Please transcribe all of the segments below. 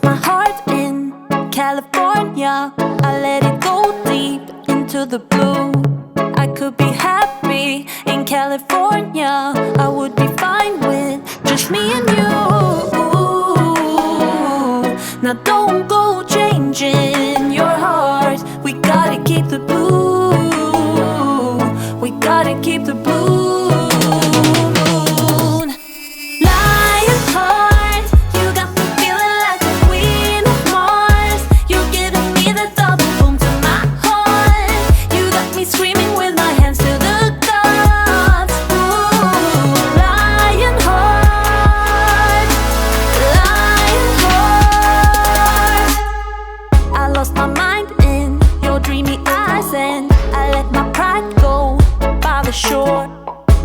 my heart in California. I let it go deep into the blue. I could be happy in California. I would be fine with just me and you. Now don't go changing your heart. We gotta keep the blue. We gotta keep the blue. Shore,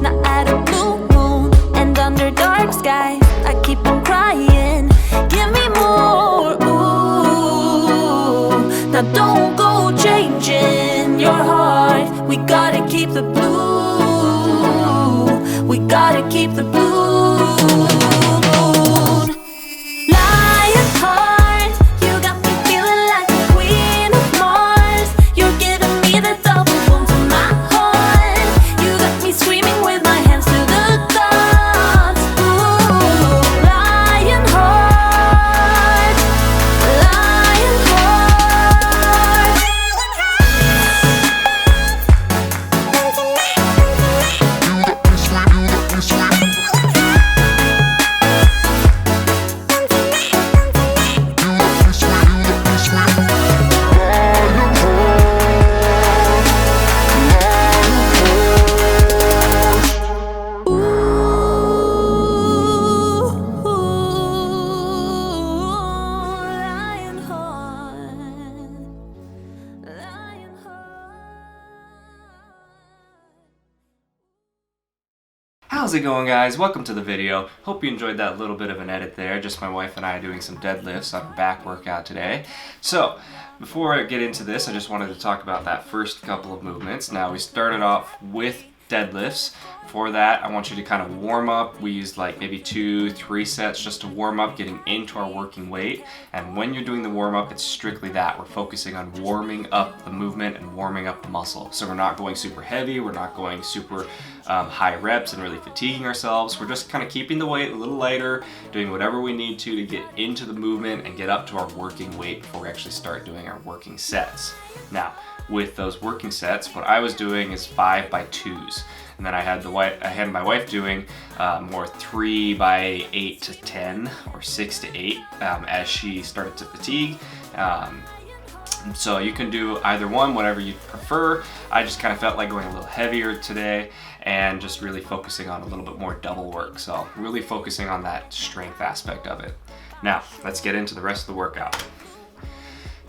not at a blue moon and under dark skies. I keep on crying, give me more. Ooh. Now don't go changing your heart. We gotta keep the blue. We gotta keep the blue. Lion heart, you got me feeling like the queen of Mars. You're giving me the double boom to my heart. Screaming with my hands to the gods. Ooh, lion heart, lion heart. How's it going, guys? Welcome to the video. Hope you enjoyed that little bit of an edit there. Just my wife and I doing some deadlifts on our back workout today. So before I get into this, I just wanted to talk about that first couple of movements. Now we started off with deadlifts. For that, I want you to kind of warm up. We used like maybe 2-3 sets just to warm up, getting into our working weight. And when you're doing the warm up, it's strictly that. We're focusing on warming up the movement and warming up the muscle. So we're not going super heavy, we're not going super high reps and really fatiguing ourselves. We're just kind of keeping the weight a little lighter, doing whatever we need to get into the movement and get up to our working weight before we actually start doing our working sets. Now, with those working sets, what I was doing is 5x2s. And then I had my wife doing more 3x8 to 10 or 6 to 8 as she started to fatigue. So you can do either one, whatever you prefer. I just kind of felt like going a little heavier today and just really focusing on a little bit more double work. So really focusing on that strength aspect of it. Now, let's get into the rest of the workout.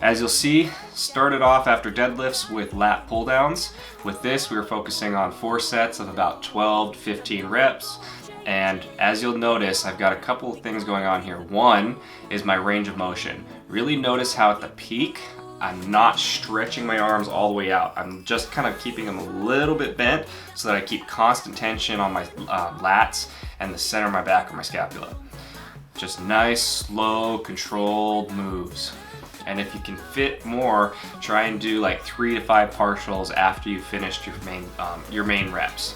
As you'll see, started off after deadlifts with lat pull downs. With this, we were focusing on 4 sets of about 12 to 15 reps. And as you'll notice, I've got a couple of things going on here. One is my range of motion. Really notice how at the peak, I'm not stretching my arms all the way out. I'm just kind of keeping them a little bit bent so that I keep constant tension on my lats and the center of my back or my scapula. Just nice, slow, controlled moves. And if you can fit more, try and do like 3 to 5 partials after you've finished your main reps.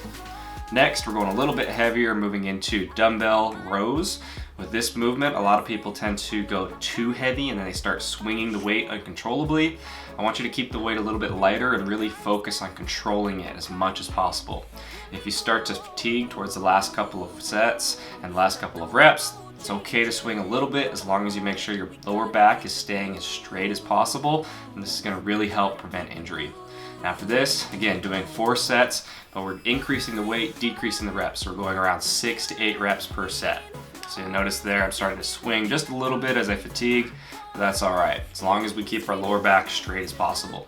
Next, we're going a little bit heavier, moving into dumbbell rows. With this movement, a lot of people tend to go too heavy and then they start swinging the weight uncontrollably. I want you to keep the weight a little bit lighter and really focus on controlling it as much as possible. If you start to fatigue towards the last couple of sets and last couple of reps, it's okay to swing a little bit as long as you make sure your lower back is staying as straight as possible, and this is going to really help prevent injury. After this, again, doing 4 sets, but we're increasing the weight, decreasing the reps. So we're going around 6 to 8 reps per set. So you'll notice there I'm starting to swing just a little bit as I fatigue, but that's all right, as long as we keep our lower back straight as possible.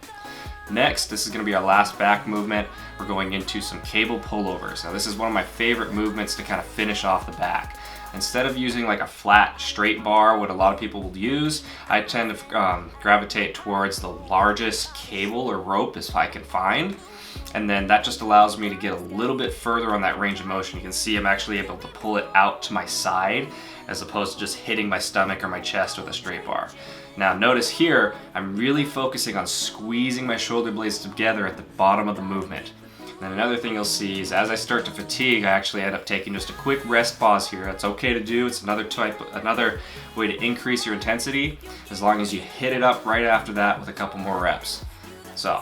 Next, this is going to be our last back movement. We're going into some cable pullovers. Now this is one of my favorite movements to kind of finish off the back. Instead of using like a flat straight bar, what a lot of people will use, I tend to gravitate towards the largest cable or rope if I can find. And then that just allows me to get a little bit further on that range of motion. You can see I'm actually able to pull it out to my side as opposed to just hitting my stomach or my chest with a straight bar. Now notice here, I'm really focusing on squeezing my shoulder blades together at the bottom of the movement. And another thing you'll see is as I start to fatigue, I actually end up taking just a quick rest pause here. That's okay to do. It's another way to increase your intensity as long as you hit it up right after that with a couple more reps. So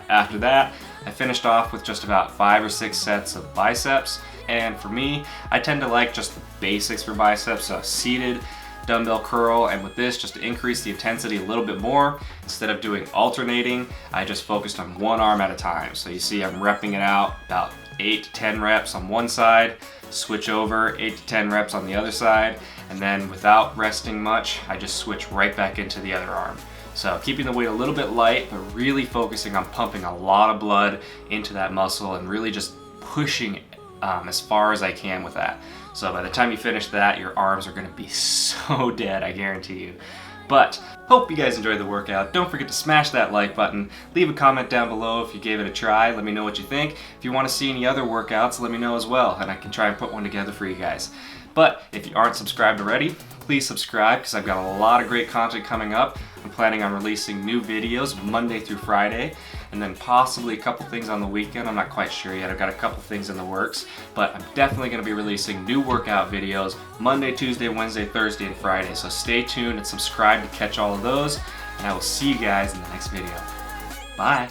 after that, I finished off with just about 5 or 6 sets of biceps. And for me, I tend to like just the basics for biceps, so seated dumbbell curl, and with this, just to increase the intensity a little bit more, instead of doing alternating, I just focused on one arm at a time. So you see I'm repping it out about 8 to 10 reps on one side, switch over 8 to 10 reps on the other side, and then without resting much, I just switch right back into the other arm. So keeping the weight a little bit light, but really focusing on pumping a lot of blood into that muscle and really just pushing as far as I can with that. So by the time you finish that, your arms are gonna be so dead, I guarantee you. But hope you guys enjoyed the workout. Don't forget to smash that like button. Leave a comment down below if you gave it a try. Let me know what you think. If you want to see any other workouts, let me know as well, and I can try and put one together for you guys. But if you aren't subscribed already, please subscribe because I've got a lot of great content coming up. I'm planning on releasing new videos Monday through Friday, and then possibly a couple things on the weekend. I'm not quite sure yet. I've got a couple things in the works, but I'm definitely going to be releasing new workout videos Monday, Tuesday, Wednesday, Thursday, and Friday. So stay tuned and subscribe to catch all of those, and I will see you guys in the next video. Bye.